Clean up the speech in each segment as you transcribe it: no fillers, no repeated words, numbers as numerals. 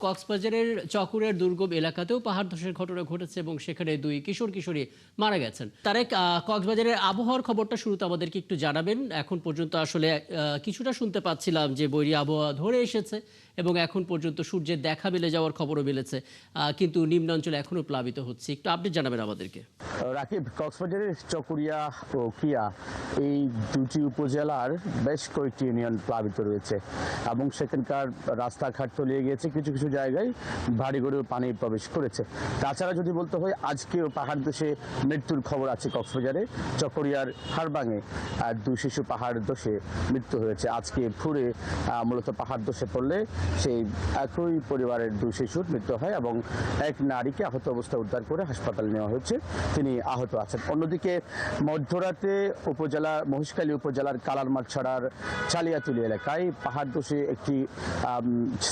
কক্সবাজারের চকুরের দুর্গম এলাকাতেও পাহাড় ধসের ঘটনা ঘটেছে এবং সেখানে দুই কিশোর কিশোরী মারা গেছেন। তারেক, কক্সবাজারের আবহাওয়ার খবরটা শুরুতে আমাদেরকে একটু জানাবেন। এখন পর্যন্ত আসলে কিছুটা শুনতে পাচ্ছিলাম যে বৈরী আবহাওয়া ধরে এসেছে এবং এখন পর্যন্ত সূর্যের দেখা মিলে যাওয়ার খবরও মিলেছে, কিন্তু নিম্নাঞ্চল এখনো প্লাবিত হচ্ছে। একটু আপডেট জানাবেন আমাদেরকে। রাকিব, কক্সবাজারের চকরিয়া ও কিয়া এই দুটি উপজেলার বেশ কয়েকটি ইউনিয়ন প্লাবিত রয়েছে এবং সেখানকার রাস্তাঘাট তলিয়ে গিয়েছে, কিছু কিছু জায়গায় ভারী গড়েও পানি প্রবেশ করেছে। তাছাড়া যদি বলতে হয়, আজকেও পাহাড় ধসে মৃত্যুর খবর আছে কক্সবাজারে। চকরিয়ার হারবাঙে দুই শিশু পাহাড় ধসে মৃত্যু হয়েছে। আজকে ভোরে মূলত পাহাড় ধসে পড়লে সেই একই পরিবারের দুই শিশুর মৃত্যু হয় এবং এক নারীকে আহত অবস্থায় উদ্ধার করে হাসপাতালে নেওয়া হয়েছে, তিনি আহত আছেন। অন্যদিকে মধ্যরাতে মহেশখালী উপজেলার কালারমাঠ ছাড়ার চালিয়াতুলি এলাকায় পাহাড় ধসে একটি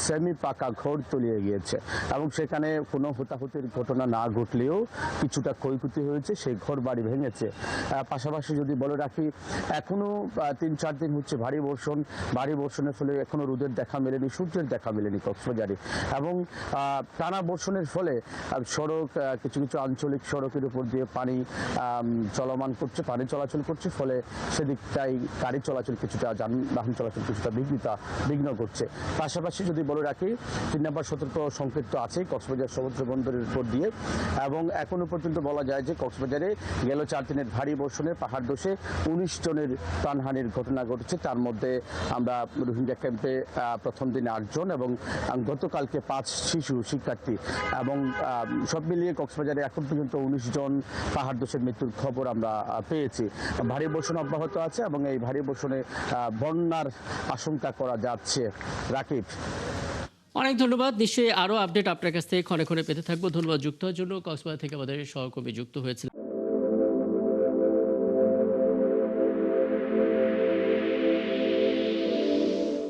সেমি পাকা ঘর তলিয়ে গিয়েছে এবং সেখানে কোনো হতাহতের ঘটনা না ঘটলেও কিছুটা ক্ষয়ক্ষতি হয়েছে, সেই ঘর বাড়ি ভেঙেছে। পাশাপাশি যদি বলে রাখি, এখনো ৩-৪ দিন হচ্ছে ভারী বর্ষণের ফলে এখনো রোদের দেখা মেলেনি, সূর্যের দেখা মেলেনি কক্সবাজারে এবং টানা বর্ষণের ফলে সড়ক, কিছু কিছু আঞ্চলিক সড়কের উপর দিয়ে পানি চলাচল করছে, ফলে সেদিকটাই গাড়ি চলাচল কিছুটা, যানবাহন চলাচল কিছুটা বিঘ্ন করছে। পাশাপাশি যদি বলে রাখি, ৩ নম্বর সতর্ক সংকেত তো আছে কক্সবাজার সমুদ্র বন্দরের উপর দিয়ে এবং এখনো পর্যন্ত বলা যায় যে কক্সবাজারে গেল 4 দিনের ভারী বর্ষণে পাহাড় ধসে 19 জনের প্রাণহানির ঘটনা ঘটেছে। তার মধ্যে আমরা রোহিঙ্গা ক্যাম্পে প্রথম দিনে 8 জন এবং গতকালকে 5 শিশু শিক্ষার্থী এবং সব মিলিয়ে কক্সবাজারে এখন পর্যন্ত 19 জন পাহাড় ধসের মৃত্যুর খবর আমরা পেয়েছি। ভারী বর্ষণ অব্যাহত আছে এবং এই ভারী বর্ষণে বন্যার আশঙ্কা করা যাচ্ছে। রাকিব, অনেক ধন্যবাদ। নিশ্চয়ই আরও আপডেট আপনার কাছ থেকে ক্ষণে ক্ষণে পেতে থাকবো। ধন্যবাদ যুক্ত হওয়ার জন্য। কক্সবাজার থেকে আমাদের সহকর্মী যুক্ত হয়েছিল।